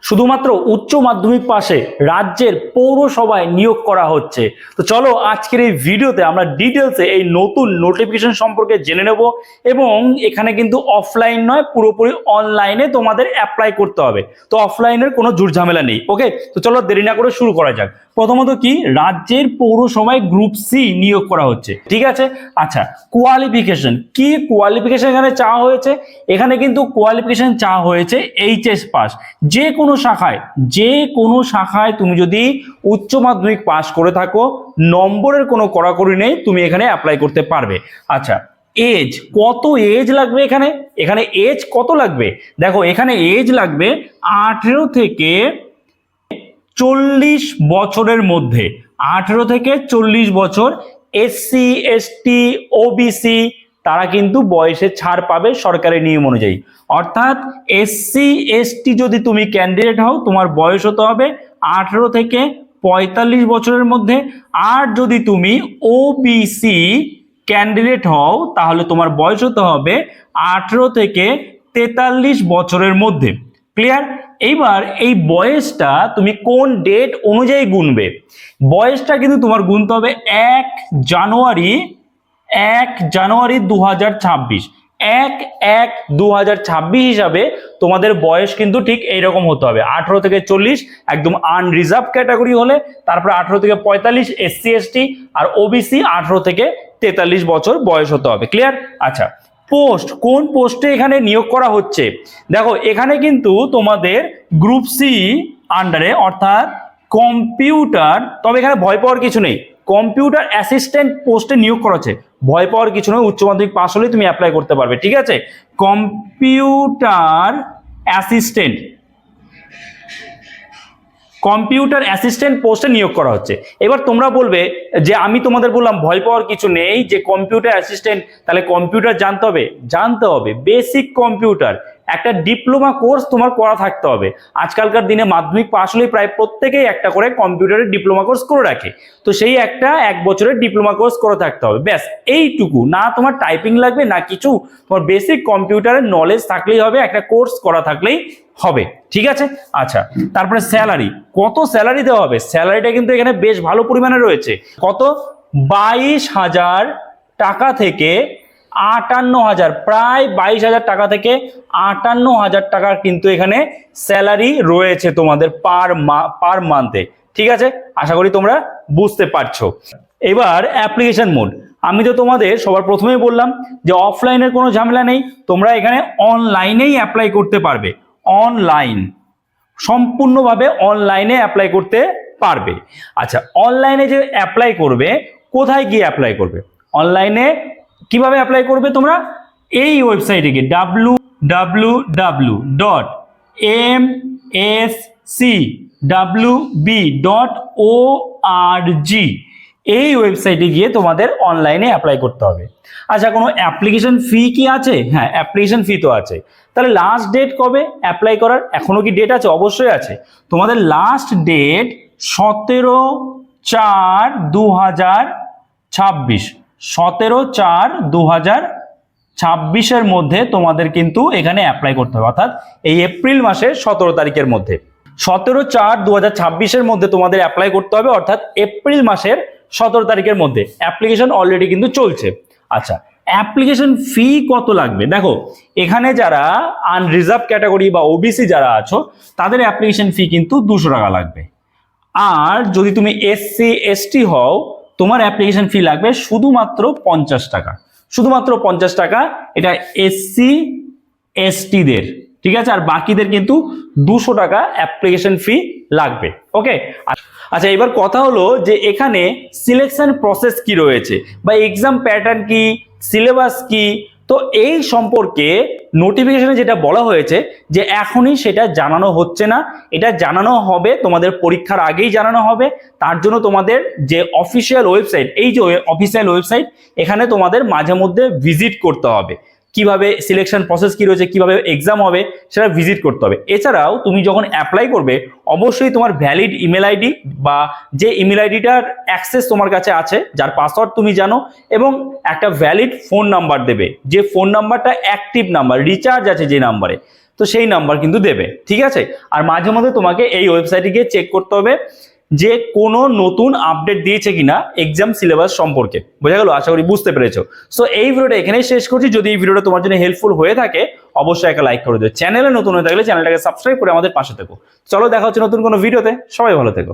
শুধুমাত্র উচ্চ মাধ্যমিক পাশে রাজ্যের পৌরসভায় নিয়োগ করা হচ্ছে। তো চলো আজকের এই ভিডিওতে আমরা ডিটেলসে এই নতুন নোটিফিকেশন সম্পর্কে জেনে নেব এবং এখানে কিন্তু অফলাইন নয়, পুরোপুরি অনলাইনে তোমাদের অ্যাপ্লাই করতে হবে। তো অফলাইনের কোনো ঝামেলা নেই। ওকে, তো চলো দেরি না করে শুরু করা যাক। প্রথমত কি, রাজ্যের পৌরসভায় গ্রুপ সি নিয়োগ করা হচ্ছে, ঠিক আছে। আচ্ছা, কোয়ালিফিকেশন কি, কোয়ালিফিকেশন এখানে চাওয়া হয়েছে, এখানে কিন্তু কোয়ালিফিকেশন চাওয়া হয়েছে এইচএস পাস। যে কোনো শাখায় তুমি যদি উচ্চ মাধ্যমিক পাস করে থাকো, নম্বরের কোনো কড়াকড়ি নেই, তুমি এখানে অ্যাপ্লাই করতে পারবে। আচ্ছা, এজ কত, এজ লাগবে এখানে এজ কত লাগবে, দেখো এখানে এজ লাগবে 18 থেকে 40 বছরের মধ্যে, 18 থেকে 40 বছর। এসসি এসটি ওবিসি তারা কিন্তু বয়সে ছাড় পাবে সরকারি নিয়ম অনুযায়ী। অর্থাৎ এসসি এসটি যদি তুমি ক্যান্ডিডেট হও, তোমার বয়স হতে হবে 18 থেকে 45 বছরের মধ্যে। আর যদি তুমি ওবিসি ক্যান্ডিডেট হও, তাহলে তোমার বয়স হতে হবে 18 থেকে 43 বছরের মধ্যে। ক্লিয়ার? এইবার এই বয়সটা তুমি কোন ডেট অনুযায়ী গুনবে, বয়সটা কিন্তু তোমার গুনতে হবে 1 জানুয়ারি 2026, 1/1/2026 হিসাবে তোমাদের বয়স কিন্তু ঠিক এইরকম হতে হবে। 18 থেকে 40 একদম আনরিজার্ভ ক্যাটাগরি হলে, তারপরে 18 থেকে 45 এসসি এসটি, আর ওবিসি 18 থেকে 43 বছর বয়স হতে হবে। ক্লিয়ার? আচ্ছা, পোস্ট, কোন পোস্টে এখানে নিয়োগ করা হচ্ছে, দেখো এখানে কিন্তু তোমাদের গ্রুপ সি আন্ডারে, অর্থাৎ কম্পিউটার, তবে এখানে ভয় পাওয়ার কিছু নেই, কম্পিউটার অ্যাসিস্ট্যান্ট পোস্টে নিয়োগ করা হচ্ছে, ভয় পাওয়ার কিছু নয়, উচ্চ মাধ্যমিক পাস হলে তুমি অ্যাপ্লাই করতে পারবে, ঠিক আছে। কম্পিউটার অ্যাসিস্ট্যান্ট পোস্টে নিয়োগ করা হচ্ছে। এবার তোমরা বলবে যে আমি তোমাদের বললাম ভয় পাওয়ার কিছু নেই, যে কম্পিউটার অ্যাসিস্ট্যান্ট, তাহলে কম্পিউটার জানতে হবে বেসিক কম্পিউটার, একটা ডিপ্লোমা কোর্স তোমার করা থাকতে হবে। আজকালকার দিনে মাধ্যমিক পাস হলেই প্রায় প্রত্যেকেই একটা করে কম্পিউটারের ডিপ্লোমা কোর্স করে রাখে, তো সেই একটা 1 বছরের ডিপ্লোমা কোর্স করে থাকতে হবে, ব্যাস এইটুকু। না তোমার টাইপিং লাগবে না কিছু, তোমার বেসিক কম্পিউটারের নলেজ থাকলেই হবে, একটা কোর্স করা থাকলেই হবে, ঠিক আছে। আচ্ছা, তারপরে স্যালারি, কত স্যালারি দেওয়া হবে, স্যালারিটা কিন্তু এখানে বেশ ভালো পরিমাণে রয়েছে। কত? 22,000 টাকা থেকে 58,000, প্রায় 22,000 টাকা থেকে 58,000 টাকার কিন্তু এখানে স্যালারি রয়েছে তোমাদের পার মান্থে, ঠিক আছে। আশা করি তোমরা বুঝতে পারছো। এবার অ্যাপ্লিকেশন মোড, আমি তো তোমাদের সবার প্রথমেই বললাম যে অফলাইনের কোনো ঝামেলা নেই, তোমরা এখানে অনলাইনেই অ্যাপ্লাই করতে পারবে, অনলাইন, সম্পূর্ণভাবে অনলাইনে অ্যাপ্লাই করতে পারবে। আচ্ছা, অনলাইনে যে অ্যাপ্লাই করবে, কোথায় গিয়ে অ্যাপ্লাই করবে, অনলাইনে কিভাবে অ্যাপ্লাই করবে, তোমরা এই ওয়েবসাইটে গিয়ে www.mscwb.org, এই ওয়েবসাইটে গিয়ে তোমাদের অনলাইনে অ্যাপ্লাই করতে হবে। আচ্ছা, কোনো অ্যাপ্লিকেশন ফি কি আছে? হ্যাঁ, অ্যাপ্লিকেশন ফি তো আছে। তাহলে লাস্ট ডেট কবে অ্যাপ্লাই করার, এখনো কি ডেট আছে? অবশ্যই আছে। তোমাদের লাস্ট ডেট 17/4/2026, 17/4/2026 মধ্যে তোমাদের কিন্তু এখানে অ্যাপ্লাই করতে হবে, অর্থাৎ এই এপ্রিল মাসের 17 তারিখের মধ্যে, 17/4/2026 মধ্যে তোমাদের অ্যাপ্লাই করতে হবে, অর্থাৎ এপ্রিল মাসের 17 তারিখের মধ্যে। অ্যাপ্লিকেশন অলরেডি কিন্তু চলছে। আচ্ছা, অ্যাপ্লিকেশন ফি কত লাগবে, দেখো এখানে যারা আনরিজার্ভ ক্যাটাগরি বা ওবিসি যারা আছো, তাদের অ্যাপ্লিকেশন ফি কিন্তু 200 টাকা লাগবে। আর যদি তুমি এসসি এসটি হও, তোমার অ্যাপ্লিকেশন ফি লাগবে শুধুমাত্র 50 টাকা, শুধুমাত্র 50 টাকা। এটা এসসি এসটিদের, ঠিক আছে, আর বাকিদের কিন্তু 200 টাকা অ্যাপ্লিকেশন ফি লাগবে। ওকে, আচ্ছা, এবার কথা হলো যে এখানে সিলেকশন প্রসেস কি রয়েছে, বা এক্সাম প্যাটার্ন কি, সিলেবাস কি, তো এই সম্পর্কে নোটিফিকেশনে যেটা বলা হয়েছে যে এখনই সেটা জানানো হচ্ছে না, এটা জানানো হবে তোমাদের পরীক্ষার আগেই জানানো হবে। তার জন্য তোমাদের যে অফিসিয়াল ওয়েবসাইট, এই যে অফিসিয়াল ওয়েবসাইট, এখানে তোমাদের মাঝে মধ্যে ভিজিট করতে হবে, কিভাবে সিলেকশন প্রসেস কি রয়েছে, কিভাবে এক্সাম হবে সেটা ভিজিট করতে হবে। এছাড়াও তুমি যখন অ্যাপ্লাই করবে, অবশ্যই তোমার ভ্যালিড ইমেল আইডি, বা যে ইমেল আইডিটার অ্যাক্সেস তোমার কাছে আছে, যার পাসওয়ার্ড তুমি জানো, এবং একটা ভ্যালিড ফোন নাম্বার দেবে, যে ফোন নাম্বারটা অ্যাক্টিভ নাম্বার, রিচার্জ আছে যে নাম্বারে, তো সেই নাম্বার কিন্তু দেবে, ঠিক আছে। আর মাঝে মধ্যে তোমাকে এই ওয়েবসাইটে গিয়ে চেক করতে হবে যে কোনো নতুন আপডেট দিয়েছে কিনা এক্সাম সিলেবাস সম্পর্কে। বোঝা গেল? আশা করি বুঝতে পেরেছো। সো এই ভিডিওটা এখানেই শেষ করছি। যদি এই ভিডিওটা তোমার জন্য হেল্পফুল হয়ে থাকে অবশ্যই একটা লাইক করে দিও। চ্যানেলে নতুন হয়ে থাকলে চ্যানেলটাকে সাবস্ক্রাইব করে আমাদের পাশে থেকো। চলো দেখা হচ্ছে নতুন কোনো ভিডিওতে। সবাই ভালো থেকো।